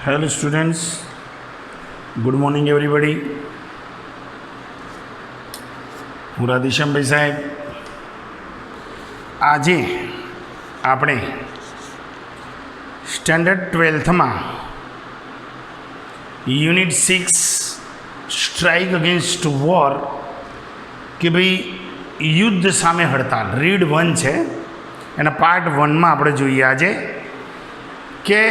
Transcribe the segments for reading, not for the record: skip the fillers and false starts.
Hello students, good morning everybody. હું રાધેશ્યામભાઈ સાહેબ. આજે આપણે સ્ટેન્ડર્ડ 12થમાં યુનિટ 6 સ્ટ્રાઇક અગેન્સ્ટ વોર કે ભાઈ યુદ્ધ સામે હડતાલ રીડ 1 છે એના પાર્ટ 1માં આપણે જોઈએ આજે કે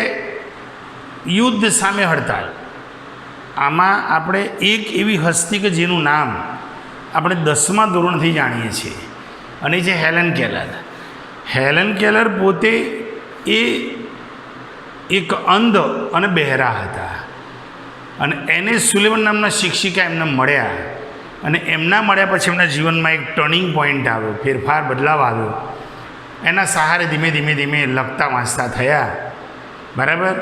યુદ્ધ સામે હડતાલ. આમાં આપણે એક એવી હસ્તી કે જેનું નામ આપણે 10મા ધોરણથી જાણીએ છીએ અને છે હેલન કેલર. હેલન કેલર પોતે એ એક અંધ અને બહેરા હતા અને એને સુલેવન નામના શિક્ષિકા એમને મળ્યા અને એમના મળ્યા પછી એમના જીવનમાં એક ટર્નિંગ પોઈન્ટ આવ્યો, ફેરફાર બદલાવ આવ્યો. એના સહારે ધીમે ધીમે ધીમે લખતા વાંચતા થયા. બરાબર.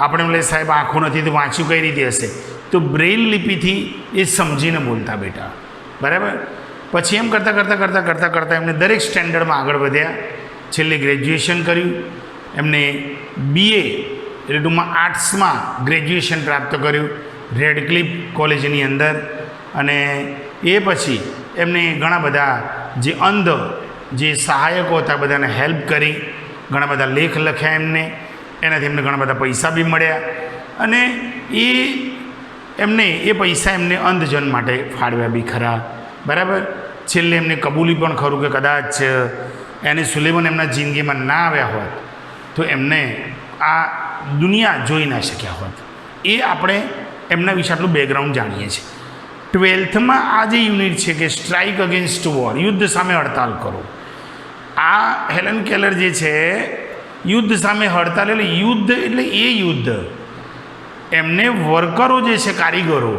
આપણે બોલે સાહેબ આંખો નથી તો વાંચ્યું કઈ રીતે હશે? તો બ્રેઇલ લિપિથી એ સમજીને બોલતા બેટા. બરાબર. પછી એમ કરતાં કરતાં કરતાં કરતાં કરતાં એમને દરેક સ્ટેન્ડર્ડમાં આગળ વધ્યા. છેલ્લે ગ્રેજ્યુએશન કર્યું. એમને BA એટલે ટૂંકમાં આર્ટ્સમાં ગ્રેજ્યુએશન પ્રાપ્ત કર્યું રેડક્લિફ કોલેજની અંદર. અને એ પછી એમને ઘણા બધા જે અંધ જે સહાયકો હતા બધાને હેલ્પ કરી, ઘણા બધા લેખ લખ્યા એમને, એનાથી એમને ઘણા બધા પૈસા બી મળ્યા અને એ પૈસા એમને અંધજન માટે ફાળવ્યા બી ખરા. બરાબર. છેલ્લે એમને કબૂલી પણ ખરું કે કદાચ એને સુલેવન એમના જિંદગીમાં ના આવ્યા હોત તો એમને આ દુનિયા જોઈ ના શક્યા હોત. એ આપણે એમના વિશે આટલું બેકગ્રાઉન્ડ જાણીએ છીએ. 12થમાં આ જે યુનિટ છે કે સ્ટ્રાઇક અગેન્સ્ટ વોર, યુદ્ધ સામે હડતાલ કરો. આ હેલન કેલર જે છે યુદ્ધ સામે હડતાલ એટલે યુદ્ધ એટલે એ યુદ્ધ એમને વર્કરો જે છે કારીગરો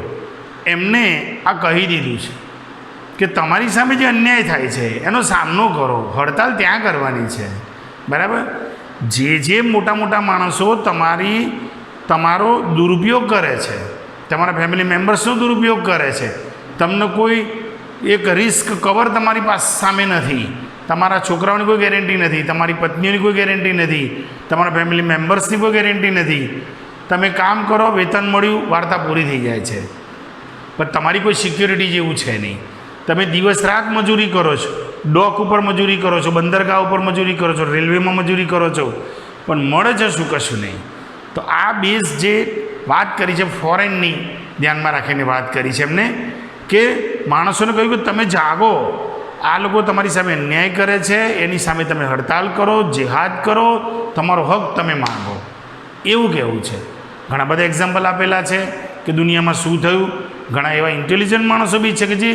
એમને આ કહી દીધું છે કે તમારી સામે જે અન્યાય થાય છે એનો સામનો કરો, હડતાલ ત્યાં કરવાની છે. બરાબર. જે મોટા મોટા માણસો તમારો દુરુપયોગ કરે છે, તમારા ફેમિલી મેમ્બર્સનો દુરુપયોગ કરે છે, તમને કોઈ એક રિસ્ક કવર તમારી પાસે સામે નથી, તમારા છોકરાઓની કોઈ ગેરંટી નથી, તમારી પત્નીઓની કોઈ ગેરંટી નથી, તમારા ફેમિલી મેમ્બર્સની કોઈ ગેરંટી નથી. તમે કામ કરો, વેતન મળ્યું, વાર્તા પૂરી થઈ જાય છે. પણ તમારી કોઈ સિક્યોરિટી જેવું છે નહીં. તમે દિવસ રાત મજૂરી કરો છો, ડોક ઉપર મજૂરી કરો છો, બંદરગાહ ઉપર મજૂરી કરો છો, રેલવેમાં મજૂરી કરો છો, પણ મળે છે શું? કશું નહીં. તો આ બેઝ જે વાત કરી છે ફોરેનની ધ્યાનમાં રાખીને વાત કરી છે એમને કે માણસોને કહ્યું કે તમે જાગો, આ લોકો તમારી સામે અન્યાય કરે છે, એની સામે તમે હડતાલ કરો, જેહાદ કરો, તમારો હક તમે માંગો. એવું કહેવું છે. ઘણા બધા એક્ઝામ્પલ આપેલા છે કે દુનિયામાં શું થયું. ઘણા એવા ઇન્ટેલિજન્ટ માણસો બી છે કે જે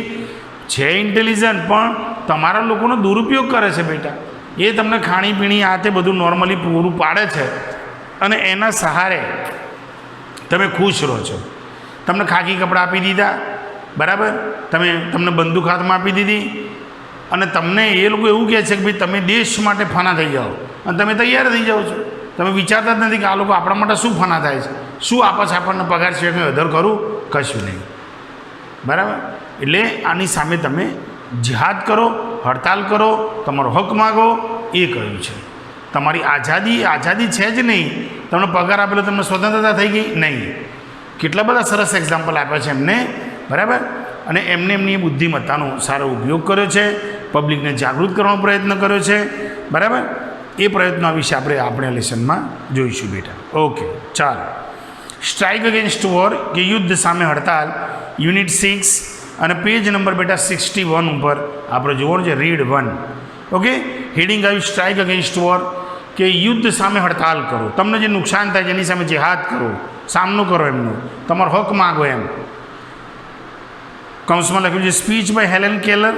છે ઇન્ટેલિજન્ટ પણ તમારા લોકોનો દુરુપયોગ કરે છે બેટા. એ તમને ખાણીપીણી આ તે બધું નોર્મલી પૂરું પાડે છે અને એના સહારે તમે ખુશ રહો છો. તમને ખાકી કપડાં આપી દીધા. બરાબર. તમને બંદૂક હાથમાં આપી દીધી અને તમને એ લોકો એવું કહે છે કે ભાઈ તમે દેશ માટે ફના થઈ જાઓ અને તમે તૈયાર થઈ જાઓ છો. તમે વિચારતા જ નથી કે આ લોકો આપણા માટે શું ફના થાય છે, શું આપે છે આપણને પગાર છે કંઈ અધર કરું, કશું નહીં. બરાબર. એટલે આની સામે તમે જિહાદ કરો, હડતાલ કરો, તમારો હક માગો. એ કહ્યું છે. તમારી આઝાદી છે જ નહીં. તમને પગાર આપેલો તમને સ્વતંત્રતા થઈ ગઈ નહીં. કેટલા બધા સરસ એક્ઝામ્પલ આપ્યા છે એમને. બરાબર. અને એમની એ બુદ્ધિમત્તાનો સારો ઉપયોગ કર્યો છે, પબ્લિકને જાગૃત કરવાનો પ્રયત્ન કર્યો છે. બરાબર. એ પ્રયત્નો વિશે આપણે લેસનમાં જોઈશું બેટા. ઓકે, ચાલો. સ્ટ્રાઇક અગેન્સ્ટ વોર કે યુદ્ધ સામે હડતાલ, યુનિટ 6 અને પેજ નંબર બેટા 61 ઉપર આપણે જોવાનું છે રીડ 1. ઓકે. હેડિંગ આવ્યું સ્ટ્રાઇક અગેન્સ્ટ વોર કે યુદ્ધ સામે હડતાલ કરો. તમને જે નુકસાન થાય છે એની સામે જેહાદ કરો, સામનો કરો, એમનો તમારો હક માગો. એમ કૌંસમાં લખ્યું છે speech by Helen Keller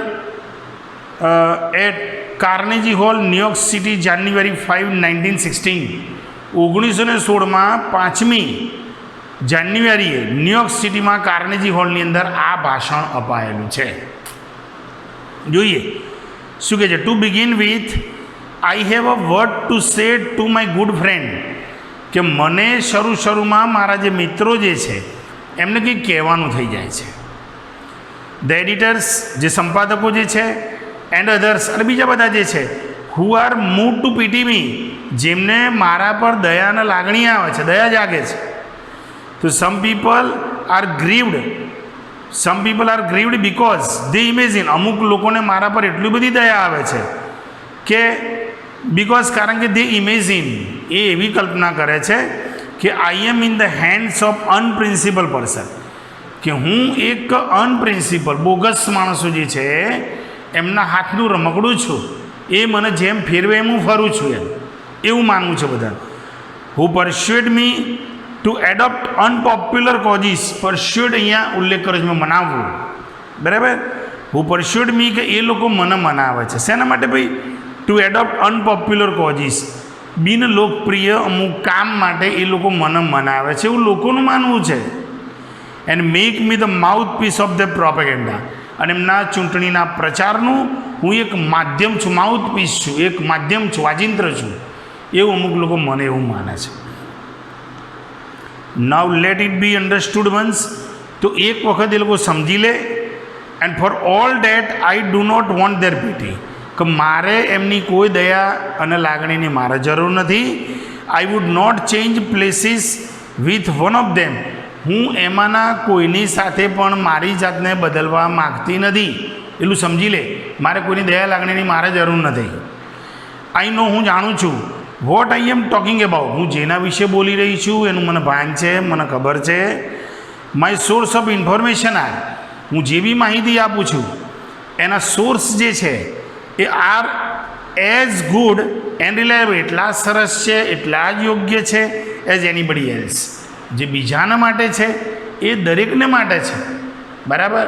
at Carnegie Hall, New York city, January 5, 1916. 1916માં 5મી જાન્યુઆરીએ ન્યુયોર્ક સિટીમાં કાર્નેજી હોલની અંદર આ ભાષણ અપાયેલું છે. જોઈએ શું કહે છે. Two begin with, I have a word to say to my good friend. કે મને શરૂમાં મારા જે મિત્રો જે છે એમને કંઈક કહેવાનું થઈ જાય છે. ધ એડિટર્સ, જે સંપાદકો જે છે, એન્ડ અધર્સ, અને બીજા બધા જે છે, who are move to pity me, જેમને મારા પર દયાના લાગણી આવે છે, દયા જાગે છે, તો some people are grieved because they imagine, અમુક લોકોને મારા પર એટલી બધી દયા આવે છે કે કારણ કે દે ઇમેજિન, એ એવી કલ્પના કરે છે કે I am in the hands of unprincipled person, કે હું એક અનપ્રિન્સિપલ બોગસ માણસો જે છે એમના હાથનું રમકડું છું, એ મને જેમ ફેરવે એમ હું ફરું છું, એવું માનવું છે બધા. Who persuaded me to adopt unpopular causes, persuaded અહીંયા ઉલ્લેખ કર્યો છે મેં મનાવવું, બરાબર. હુ પરસ્યુડ મી કે એ લોકો મને મનાવે છે, શેના માટે ભાઈ? ટુ એડોપ્ટ અનપોપ્યુલર કોઝિસ, બિનલોકપ્રિય અમુક કામ માટે એ લોકો મને મનાવે છે, એવું લોકોનું માનવું છે. And make me the mouthpiece of the propaganda, અને એમના ચૂંટણીના પ્રચારનું હું એક માધ્યમ છું, માઉથ પીસ છું, એક માધ્યમ છું, વાજિંત્ર છું, એવું અમુક લોકો મને એવું માને છે. Now let it be understood once, તો એક વખત એ લોકો સમજી લે. And for all that I do not want their pity, કે મારે એમની કોઈ દયા અને લાગણીની મારે જરૂર નથી. I would not change places with one of them, હું એમાંના કોઈની સાથે પણ મારી જાતને બદલવા માગતી નથી, એટલું સમજી લે. મારે કોઈની દયા લાગણીની મારે જરૂર નથી. આઈ નો, હું જાણું છું, what I am talking about, હું જેના વિશે બોલી રહી છું એનું મને ભાન છે, મને ખબર છે. My source of information are, હું જે બી માહિતી આપું છું એના સોર્સ જે છે એ are as good and reliable, એટલા સરસ છે, એટલા જ યોગ્ય છે એઝ એનીબડી એલ્સ, જે બીજાના માટે છે એ દરેકને માટે છે, બરાબર.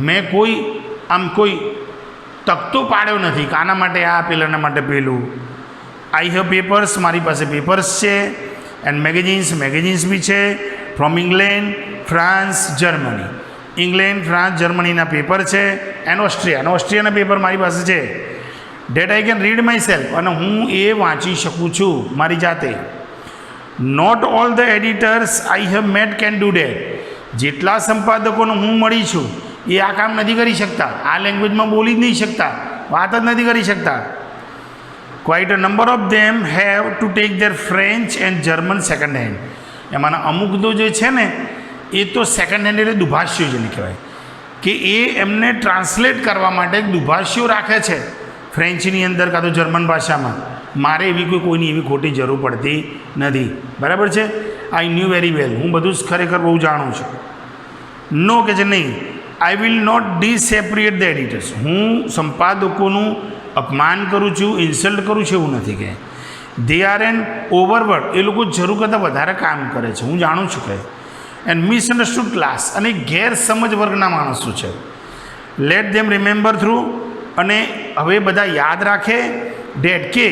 મેં કોઈ તકતો પાડ્યો નથી કે આના માટે આ, પેલાના માટે પેલું. આઈ હેવ પેપર્સ, મારી પાસે પેપર્સ છે. એન્ડ મેગેઝિન્સ બી છે, from England, France, Germany. England, France, જર્મનીના પેપર છે. એન્ડ ઓસ્ટ્રિયાના પેપર મારી પાસે છે. That I can read myself, અને હું એ વાંચી શકું છું મારી જાતે. Not all the editors I have met can do that, જેટલા સંપાદકોને હું મળી છું એ આ કામ નથી કરી શકતા, આ લેંગ્વેજમાં બોલી જ નહીં શકતા, વાત જ નથી કરી શકતા. Quite a number of them have to take their French and German second hand, એમાંના અમુક તો જે છે ને એ તો સેકન્ડ હેન્ડ એટલે દુભાષ્યો જેને કહેવાય, કે એ એમને ટ્રાન્સલેટ કરવા માટે દુભાષ્યો રાખે છે ફ્રેન્ચની અંદર કાં તો જર્મન ભાષામાં. મારે કોઈની એવી ખોટી જરૂર પડતી નથી, બરાબર છે. આઈ ન્યૂ વેરી વેલ, હું બધું જ ખરેખર બહુ જાણું છું. નો કે છે નહીં, I will not disappreciate the editors, હું સંપાદકોનું અપમાન કરું છું, ઇન્સલ્ટ કરું છું એવું નથી કે. દે આર એન ઓવરવર્ડ, એ લોકો જરૂર કરતાં વધારે કામ કરે છે, હું જાણું છું કે. એન્ડ મિસઅન્ડરસ્ટુડ ક્લાસ, અને ગેરસમજ વર્ગના માણસો છે. લેટ ધેમ રિમેમ્બર થ્રુ, અને હવે બધા યાદ રાખે ડેટ કે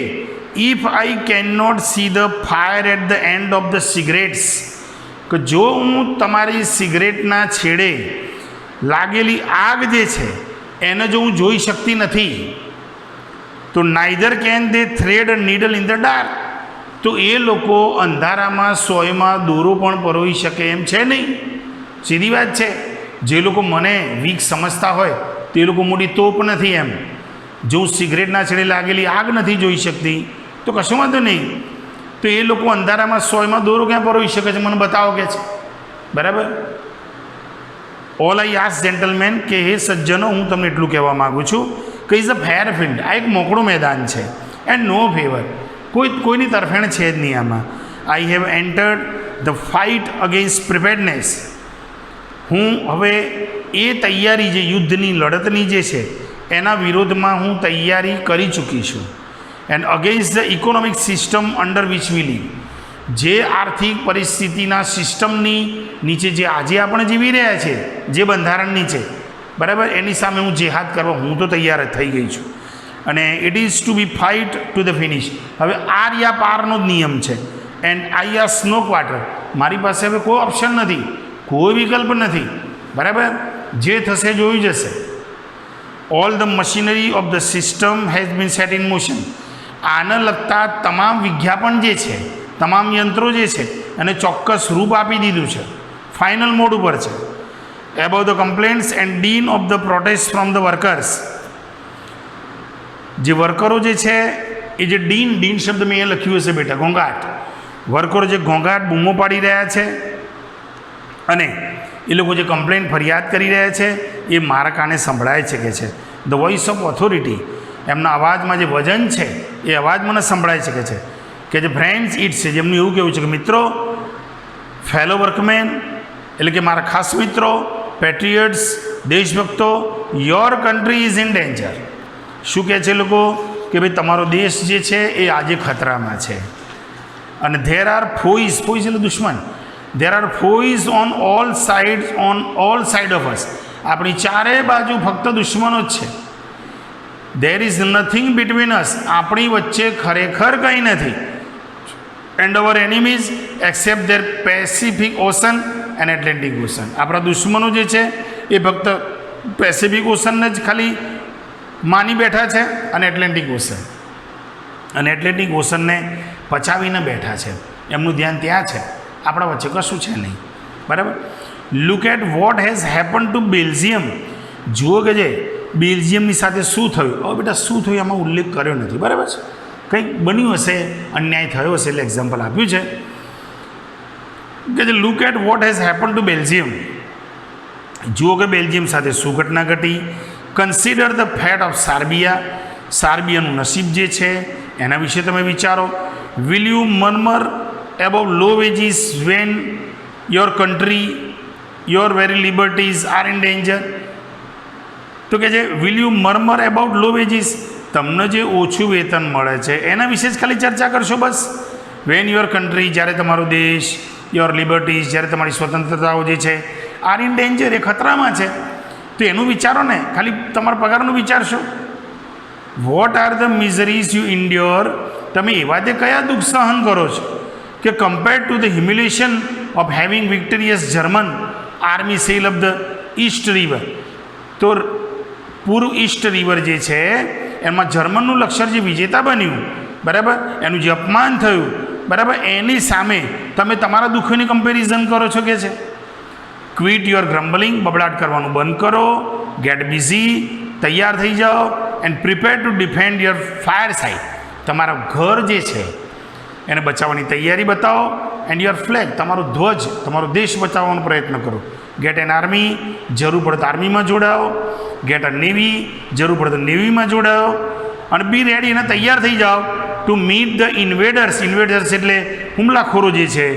if I can not see the fire at the end of the cigarettes, કે જો હું તમારી સિગરેટના છેડે લાગેલી આગ જે છે એને જો હું જોઈ શકતી નથી, તો neither can they thread a needle in the dark, તો એ લોકો અંધારામાં સોયમાં દોરો પણ પરોવી શકે એમ છે નહીં. સીધી વાત છે. જે લોકો મને વીક સમજતા હોય તે લોકો મોટી તોપ નથી એમ. જો હું સિગરેટના છેડે લાગેલી આગ નથી જોઈ શકતી તો કશો વાંધો નહીં, તો એ લોકો અંધારામાં સોયમાં દોરો ક્યાં પરોવી શકે છે મને બતાવો કે છે, બરાબર. ઓલ આઈ આસ જેન્ટલમેન, કે હે સજ્જનો, હું તમને એટલું કહેવા માગું છું કે ઇઝ અ ફેર ફિલ્ડ, આ એક મોકળું મેદાન છે. એન્ડ નો ફેવર, કોઈની તરફેણ છે જ નહીં આમાં. I have entered the fight against preparedness, હું હવે એ તૈયારી જે યુદ્ધની લડતની જે છે એના વિરોધમાં હું તૈયારી કરી ચૂકી છું. And against the economic system under which we live, જે આર્થિક પરિસ્થિતિના સિસ્ટમની નીચે જે આજે આપણે જીવી રહ્યા છે, જે બંધારણની છે, બરાબર, એની સામે હું જેહાદ કરવા હું તો તૈયાર જ થઈ ગઈ છું. અને it is to be fight to the finish. હવે આ યા પારનો જ નિયમ છે. And I are snow quarter, મારી પાસે હવે કોઈ ઓપ્શન નથી, કોઈ વિકલ્પ નથી, બરાબર. જે થશે જોઈ જશે. All the machinery of the system has been set in motion, આને લગતા તમામ વિજ્ઞાપન જે છે, તમામ યંત્રો જે છે એને ચોક્કસ રૂપ આપી દીધું છે, ફાઇનલ મોડ ઉપર છે. About the complaints and dean of the protest from the workers, જે વર્કરો જે છે એ જે ડીન શબ્દ મેં એ લખ્યું હશે બેટા, ઘોંઘાટ. વર્કરો જે ઘોંઘાટ બૂમો પાડી રહ્યા છે અને એ લોકો જે કમ્પ્લેન ફરિયાદ કરી રહ્યા છે એ મારા કાને સંભળાય છે કે છે ધ વોઇસ ઓફ ઓથોરિટી, એમના અવાજમાં જે વજન છે એ અવાજ મને સંભળાઈ શકે છે કે જે ફ્રેન્ડ્સ ઇટ્સ છે, જેમનું એવું કહેવું છે કે મિત્રો, ફેલો વર્કમેન એટલે કે મારા ખાસ મિત્રો, પેટ્રિયટ્સ દેશભક્તો, your country is in danger. શું કહે છે લોકો કે ભાઈ તમારો દેશ જે છે એ આજે ખતરામાં છે. અને ધેર આર ફોઈઝ, ફોઈઝ એટલે દુશ્મન, there are foes on all side of us, આપણી ચારે બાજુ ફક્ત દુશ્મનો જ છે. There is nothing between us, આપણી વચ્ચે ખરેખર કંઈ નથી. And our enemies except their Pacific Ocean and Atlantic Ocean, આપણા દુશ્મનો જે છે એ ફક્ત પેસિફિક ઓશનને જ ખાલી માની બેઠા છે અને એટલાન્ટિક ઓશન, અને એટલાન્ટિક ઓશનને પચાવીને બેઠા છે. એમનું ધ્યાન ત્યાં છે, આપણા વચ્ચે કશું છે નહીં. બરાબર. Look at what has happen to Belgium, જુઓ કે જે બેલ્જિયમની સાથે શું થયું. હવે બેટા શું થયું એમાં ઉલ્લેખ કર્યો નથી. બરાબર છે, કંઈક બન્યું હશે, અન્યાય થયો હશે એટલે એક્ઝામ્પલ આપ્યું છે કે જે look at what has happen to Belgium, જુઓ કે બેલ્જિયમ સાથે શું ઘટના ઘટી. Consider the fate of Serbia, સાર્બિયાનું નસીબ જે છે એના વિશે તમે વિચારો. Will you murmur about low wages when your country, your very liberties are in danger. તો કે જે will you murmur about low wages, તમને જે ઓછું વેતન મળે છે એના વિશે જ ખાલી ચર્ચા કરશો બસ. વેન યોર કન્ટ્રી, જ્યારે તમારો દેશ, યોર લિબર્ટીઝ, જ્યારે તમારી સ્વતંત્રતાઓ જે છે આર ઇન ડેન્જર, એ ખતરામાં છે, તો એનું વિચારો ને, ખાલી તમારા પગારનું વિચારશો. What are the miseries you endure, તમે એવા તે કયા દુઃખ સહન કરો છો કે compared to the humiliation of having victorious German army sail of the east river. તો પૂર્વ ઈસ્ટ રિવર જે છે એમાં જર્મનનું લશ્કર જે વિજેતા બન્યું, બરાબર, એનું જે અપમાન થયું, બરાબર, એની સામે તમે તમારા દુઃખોની કમ્પેરિઝન કરો છો કે છે. ક્વિટ યોર ગ્રમ્બલિંગ, બબડાટ કરવાનું બંધ કરો. ગેટ બિઝી, તૈયાર થઈ જાઓ. And prepare to defend your fireside, તમારા ઘર જે છે એને બચાવવાની તૈયારી બતાવો. એન્ડ યોર ફ્લેગ, તમારો ધ્વજ, તમારો દેશ બચાવવાનો પ્રયત્ન કરો. ગેટ એન આર્મી, જરૂર પડે તો આર્મીમાં જોડાઓ. ગેટ અ નેવી, જરૂર પડે તો નેવીમાં જોડાઓ. અને બી રેડી, અને તૈયાર થઈ જાઓ ટુ મીટ ધ ઇન્વેડર્સ. ઇન્વેડર્સ એટલે હુમલાખોરો જે છે,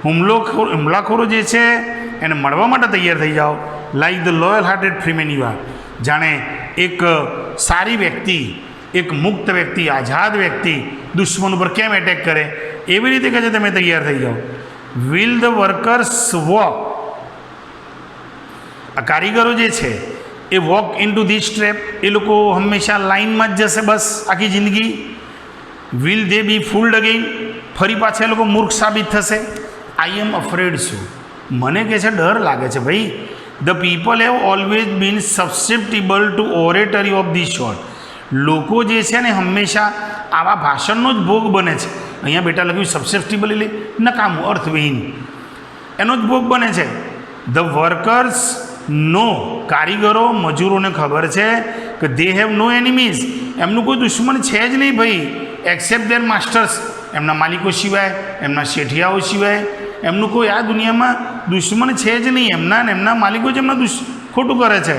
હુમલાખોરો જે છે એને મળવા માટે તૈયાર થઈ જાઓ. Like the loyal hearted Freeman you are, જાણે એક સારી વ્યક્તિ, એક મુક્ત વ્યક્તિ, આઝાદ વ્યક્તિ દુશ્મન ઉપર કેમ એટેક કરે એવી રીતે કહે છે તમે તૈયાર થઈ જાઓ. વિલ ધ વર્કર્સ વોક, આ કારીગરો જે છે એ walk into this trap, એ લોકો હંમેશા લાઇનમાં જ જશે બસ આખી જિંદગી. વિલ દે બી ફૂલ્ડ અગેન, ફરી પાછા એ લોકો મૂર્ખ સાબિત થશે. આઈ એમ અફ્રેડ છું, મને કહે છે ડર લાગે છે ભાઈ. The people have always been susceptible to oratory of this sort, લોકો જે છે ને હંમેશા આવા ભાષણનો જ ભોગ બને છે. અહીંયા બેટા લખ્યું સબસેપ્ટિબલ એટલે નકામું, અર્થવિહીન, એનો જ ભોગ બને છે. ધ વર્કર્સ નો, કારીગરો, મજૂરોને ખબર છે કે દે હેવ નો એનિમીઝ, એમનું કોઈ દુશ્મન છે જ નહીં ભાઈ, એક્સેપ્ટ ધેર માસ્ટર્સ, એમના માલિકો સિવાય, એમના શેઠિયાઓ સિવાય એમનું કોઈ આ દુનિયામાં દુશ્મન છે જ નહીં. એમના માલિકો જ એમના ખોટું કરે છે.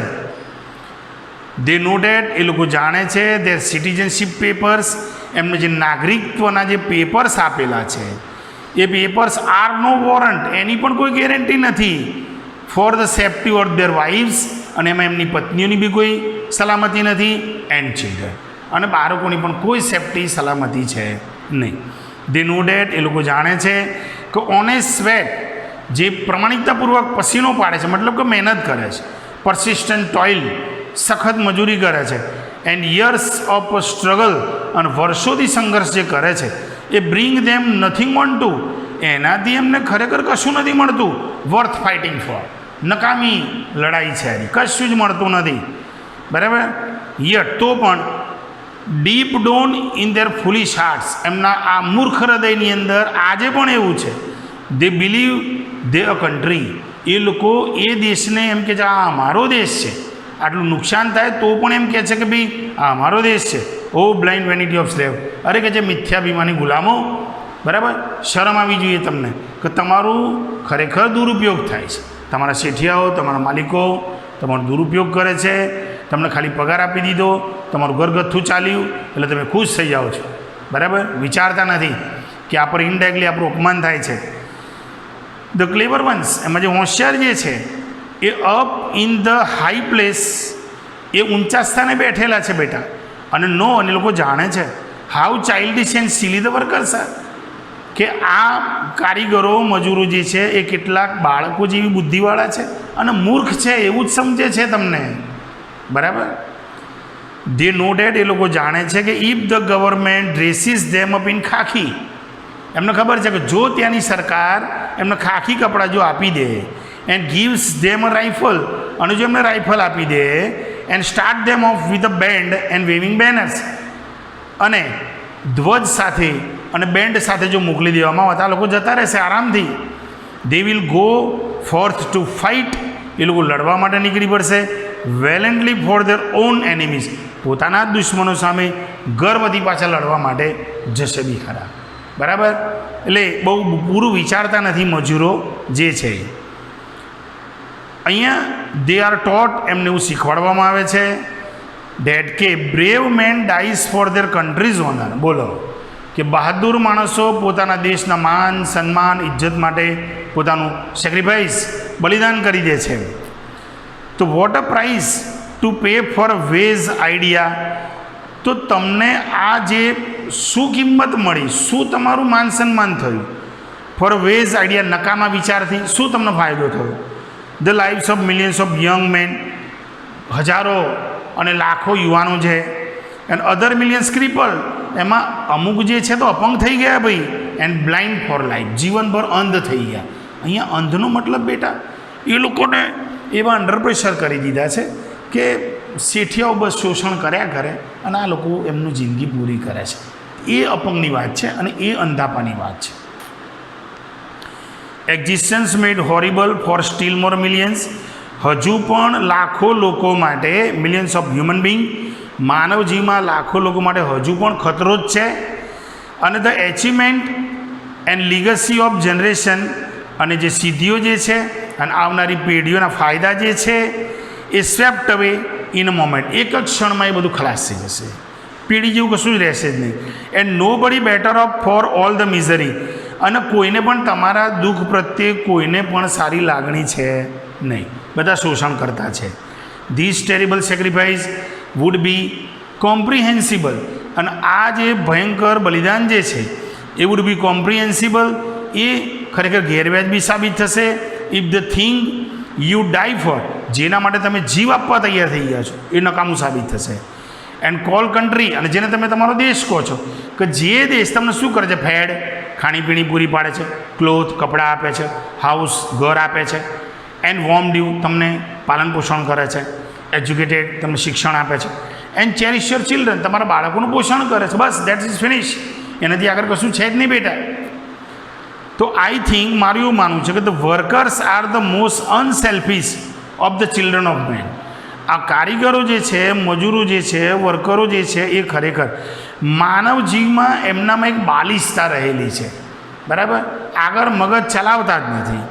દે નો ડેટ, એ લોકો જાણે છે. ધેર સિટીઝનશીપ પેપર્સ, એમને જે નાગરિકત્વના જે પેપર્સ આપેલા છે એ પેપર્સ આર નો વોરંટ, એની પણ કોઈ ગેરંટી નથી. For the safety of their wives, અને એમાં એમની પત્નીઓની બી કોઈ સલામતી નથી. એન્ડ ચિલ્ડ્રન, અને બાળકોની પણ કોઈ સેફ્ટી સલામતી છે નહીં. દે નો ડેટ, એ લોકો જાણે છે કે ઓનેસ્ટ સ્વેટ, જે પ્રમાણિકતાપૂર્વક પસીનો પાડે છે, મતલબ કે મહેનત કરે છે, પરસિસ્ટન્ટ ટોઇલ, સખત મજૂરી કરે છે, એન્ડ યર્સ ઓફ સ્ટ્રગલ, અને વર્ષોથી સંઘર્ષ જે કરે છે એ bring them nothing on to, એનાથી એમને ખરેખર કશું નથી મળતું. વર્થ ફાઇટિંગ ફોર, નકામી લડાઈ છે, કશું જ મળતું નથી. બરાબર. યટ, તો પણ deep down in their foolish hearts, એમના આ મૂર્ખ હૃદયની અંદર આજે પણ એવું છે. દે બિલીવ દે અ કન્ટ્રી, એ લોકો એ દેશને એમ કે છે આ અમારો દેશ છે, આટલું નુકસાન થાય તો પણ એમ કહે છે કે ભાઈ આ અમારો દેશ છે. ઓ બ્લાઇન્ડ વેનિટી ઓફ સ્લેવ, અરે કે જે મિથ્યાભિમાની ગુલામો, બરાબર, શરમ આવી જોઈએ તમને કે તમારું ખરેખર દુરુપયોગ થાય છે. તમારા શેઠિયાઓ, તમારા માલિકો તમારો દુરુપયોગ કરે છે, તમને ખાલી પગાર આપી દીધો, તમારું ઘરગથ્થું ચાલ્યું એટલે તમે ખુશ થઈ જાઓ છો, બરાબર? વિચારતા નથી કે આ પર ઇનડાયરેક્ટલી આપણું અપમાન થાય છે. ધ ક્લેવર વન્સ, એમાં જે હોશિયાર જે છે એ up in the high place, એ ઊંચા સ્થાને બેઠેલા છે બેટા, અને નો, અને લોકો જાણે છે how childish and silly the workers are, કે આ કારીગરો, મજૂરો જે છે એ કેટલાક બાળકો જેવી બુદ્ધિવાળા છે અને મૂર્ખ છે એવું જ સમજે છે તમને, બરાબર? દે નો ડેટ, એ લોકો જાણે છે કે if the government dresses them up in khaki, એમને ખબર છે કે જો ત્યાંની સરકાર એમને ખાખી કપડાં જો આપી દે, and gives them a rifle, અને જો એમને રાઇફલ આપી દે, and start them off with a band and waving banners, અને ધ્વજ સાથે અને બેન્ડ સાથે જો મોકલી દેવામાં આવે તો આ લોકો જતા રહેશે આરામથી. They will go forth to fight, એ લોકો લડવા માટે નીકળી પડશે. Valiantly for their own enemies, પોતાના જ દુશ્મનો સામે ગર્વથી પાછા લડવા માટે જશે બી ખરા, બરાબર? એટલે બહુ પૂરું વિચારતા નથી મજૂરો જે છે. અહીંયા દે આર ટોટ, એમને એવું શીખવાડવામાં આવે છે ડેટ કે brave man dies for their country's honour, બોલો કે બહાદુર માણસો પોતાના દેશના માન, સન્માન, ઇજ્જત માટે પોતાનું સેક્રિફાઈસ, બલિદાન કરી દે છે. તો what a price to pay for ways idea, તો તમને આ જે શું કિંમત મળી, શું તમારું માન સન્માન થયું ફોર વેઝ આઈડિયા, નકામા વિચારથી શું તમને ફાયદો થયો? The lives of millions of young men, હજારો અને લાખો યુવાનો છે, એન્ડ અધર મિલિયન્સ ક્રિપલ, એમાં અમુક જે છે તો અપંગ થઈ ગયા ભાઈ, એન્ડ બ્લાઇન્ડ ફોર લાઈફ, જીવનભર અંધ થઈ ગયા. અહીંયા અંધનો મતલબ બેટા એ લોકોને એવા અંડર પ્રેશર કરી દીધા છે કે શેઠિયાઓ બસ શોષણ કર્યા કરે અને આ લોકો એમનું જિંદગી પૂરી કરે છે. એ અપંગની વાત છે અને એ અંધાપાની વાત છે. એક્ઝિસ્ટન્સ મેડ હોરિબલ ફોર સ્ટીલ મોર મિલિયન્સ, હજુ પણ લાખો લોકો માટે, મિલિયન્સ ઓફ હ્યુમન બિંગ, માનવ જીવમાં લાખો લોકો માટે હજુ પણ ખતરો જ છે. અને the achievement and legacy of generation, અને જે સિદ્ધિઓ જે છે અને આવનારી પેઢીઓના ફાયદા જે છે એ સ્વેપ્ટ અવે ઇન અ મોમેન્ટ, એક જ ક્ષણમાં એ બધું ખલાસ થઈ જશે, પેઢી જેવું કશું જ રહેશે જ નહીં. And nobody better off for all the misery, અને કોઈને પણ તમારા દુઃખ પ્રત્યે કોઈને પણ સારી લાગણી છે નહીં, બધા શોષણ કરતા છે. This terrible sacrifice would be comprehensible, અને આ જે ભયંકર બલિદાન જે છે એ વુડ બી કોમ્પ્રિહેન્સિબલ, એ ખરેખર ગેરવ્યાજબી સાબિત થશે. If the thing you die for, જેના માટે તમે જીવ આપવા તૈયાર થઈ ગયા છો એ નકામું સાબિત થશે. એન્ડ કોલ કન્ટ્રી, અને જેને તમે તમારો દેશ કહો છો, કે જે દેશ તમને શું કરે છે? ફેડ, ખાણીપીણી પૂરી પાડે છે, ક્લોથ, કપડાં આપે છે, હાઉસ, ઘર આપે છે, એન્ડ વોર્મ ડ્યુ, તમને પાલન પોષણ કરે છે, એજ્યુકેટેડ, તમને શિક્ષણ આપે છે, એન્ડ ચેરિશ યોર ચિલ્ડ્રન, તમારા બાળકોનું પોષણ કરે છે. બસ દેટ ઇઝ ફિનિશ, એનાથી આગળ કશું છે જ નહીં બેટા. તો આઈ થિંક, મારું એવું માનવું છે કે the workers are the most unselfish of the children of men. આ કારીગરો જે છે, મજૂરો જે છે, વર્કરો જે છે, એ ખરેખર માનવ જીવમાં એમનામાં એક બાલિશતા રહેલી છે, બરાબર? આગળ મગજ ચલાવતા જ નથી.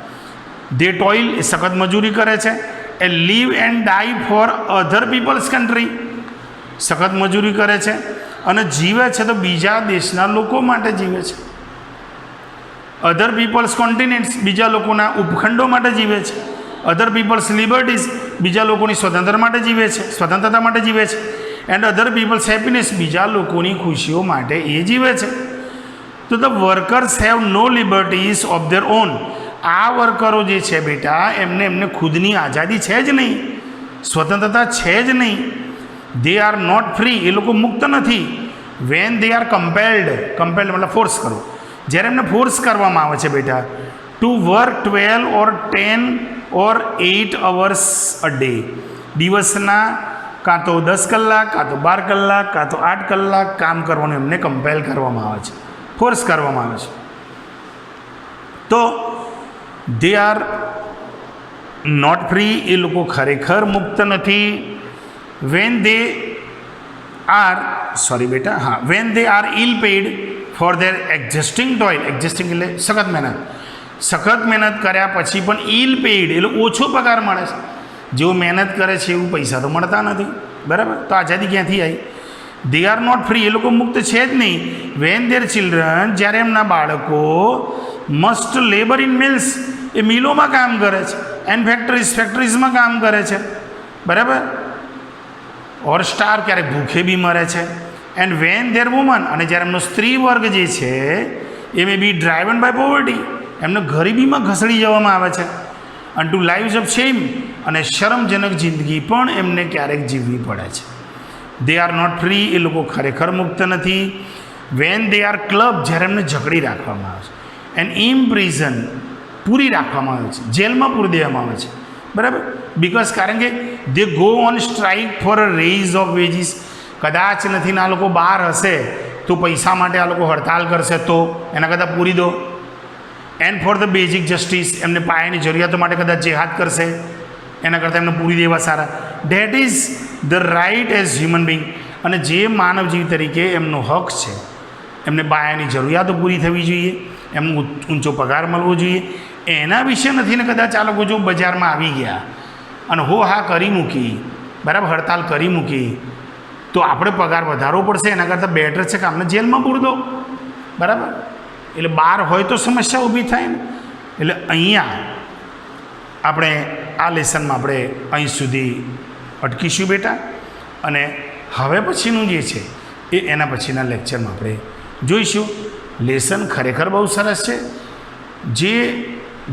દે ટોઇલ, એ સખત મજૂરી કરે છે. એ live and die for other peoples country, સખત મજૂરી કરે છે અને જીવે છે તો બીજા દેશના લોકો માટે જીવે છે. અધર પીપલ્સ કોન્ટિનેન્ટ્સ, બીજા લોકોના ઉપખંડો માટે જીવે છે. અધર પીપલ્સ લિબર્ટીઝ, બીજા લોકોની સ્વતંત્રતા માટે જીવે છે. એન્ડ અધર પીપલ્સ હેપીનેસ, બીજા લોકોની ખુશીઓ માટે એ જીવે છે. તો the workers have no liberties of their own. આ વર્કરો જે છે બેટા, એમને ખુદની આઝાદી છે જ નહીં, સ્વતંત્રતા છે જ નહીં. દે આર નોટ ફ્રી, એ લોકો મુક્ત નથી. વેન દે આર કમ્પેલ્ડ મતલબ ફોર્સ કરવું, જ્યારે એમને ફોર્સ કરવામાં આવે છે બેટા to work 12 or 10 or 8 hours a day, દિવસના કાં તો 10 કલાક, કાં તો 12 કલાક, કાં તો 8 કલાક કામ કરવાનું એમને કમ્પેલ કરવામાં આવે છે, ફોર્સ કરવામાં આવે છે. તો દે આર નોટ ફ્રી, એ લોકો ખરેખર મુક્ત નથી. When they are when they are ill paid for their existing toil, existing એટલે સખત મહેનત, સખત મહેનત કર્યા પછી પણ ઇલ પેઇડ એટલે ઓછો પગાર મળે છે. જેઓ મહેનત કરે છે એવું પૈસા તો મળતા નથી, બરાબર? તો આઝાદી ક્યાંથી આવી? દે આર નોટ ફ્રી, એ લોકો મુક્ત છે જ નહીં. વેન ધેર ચિલ્ડ્રન, જ્યારે એમના બાળકો મસ્ટ લેબર ઇન મિલ્સ, એ મિલોમાં કામ કરે છે, એન્ડ ફેક્ટરીઝમાં કામ કરે છે, બરાબર? ઓર સ્ટાર, ક્યારેક ભૂખે બી મરે છે. એન્ડ વેન ધેર વુમન, અને જ્યારે એમનો સ્ત્રી વર્ગ જે છે એ મે બી ડ્રાઇવન બાય પોવર્ટી, એમને ગરીબીમાં ઘસડી જવામાં આવે છે. અન ટુ લાઈવ્સ ઓફ શેમ, અને શરમજનક જિંદગી પણ એમને ક્યારેક જીવવી પડે છે. દે આર નોટ ફ્રી, એ લોકો ખરેખર મુક્ત નથી. વેન દે આર ક્લબ, જ્યારે એમને જકડી રાખવામાં આવે છે. એન્ડ ઇમ્પ્રિઝન, પૂરી રાખવામાં આવે છે, જેલમાં પૂરી દેવામાં આવે છે, બરાબર? બિકોઝ કારણ કે દે go on strike for a raise of veggies. કદાચ નથી ને આ લોકો બહાર હશે તો પૈસા માટે આ લોકો હડતાલ કરશે, તો એના કરતાં પૂરી દો. And for the basic justice, એમને પાયાની જરૂરિયાતો માટે કદાચ જેહાદ કરશે, એના કરતાં એમને પૂરી દેવા સારા. That is the right as human being, અને જે માનવજીવ તરીકે એમનો હક છે, એમને પાયાની જરૂરિયાતો પૂરી થવી જોઈએ, એમનો ઊંચો પગાર મળવો જોઈએ. એના વિશે નથી ને કદાચ આ લોકો જો બજારમાં આવી ગયા અને હો હા કરી મૂકી, બરાબર, હડતાલ કરી મૂકી, તો આપણે પગાર વધારવો પડશે. એના કરતાં બેટર છે કે આપણે જેલમાં પૂરી દો, બરાબર? એટલે બહાર હોય તો સમસ્યા ઊભી થાય ને. એટલે અહીંયા આપણે આ લેસનમાં આપણે અહીં સુધી અટકીશું બેટા, અને હવે પછીનું જે છે એ એના પછીના લેક્ચરમાં આપણે જોઈશું. લેસન ખરેખર બહુ સરસ છે.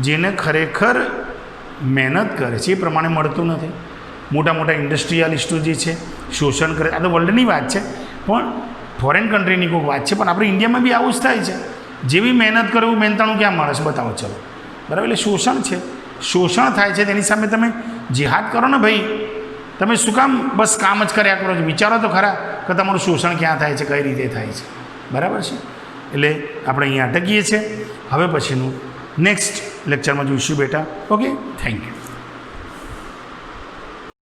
જેને ખરેખર મહેનત કરે છે એ પ્રમાણે મળતું નથી. મોટા મોટા ઇન્ડસ્ટ્રીયાલિસ્ટો જે છે શોષણ કરે, આ તો વર્લ્ડની વાત છે, પણ ફોરેન કન્ટ્રીની કોઈ વાત છે, પણ આપણે ઇન્ડિયામાં બી આવું જ થાય છે. જેવી મહેનત કરો એવું મહેનતાણું ક્યાં મળે છે, બતાવો ચલો, બરાબર? એટલે શોષણ છે, શોષણ થાય છે, તેની સામે તમે જેહાદ કરો ને ભાઈ. તમે શું કામ બસ કામ જ કર્યા કરો છો? વિચારો તો ખરા કે તમારું શોષણ ક્યાં થાય છે, કઈ રીતે થાય છે, બરાબર છે? એટલે આપણે અહીંયા અટકીએ છીએ. હવે પછીનું નેક્સ્ટ લેક્ચરમાં જોઈશું બેટા. Okay, thank you.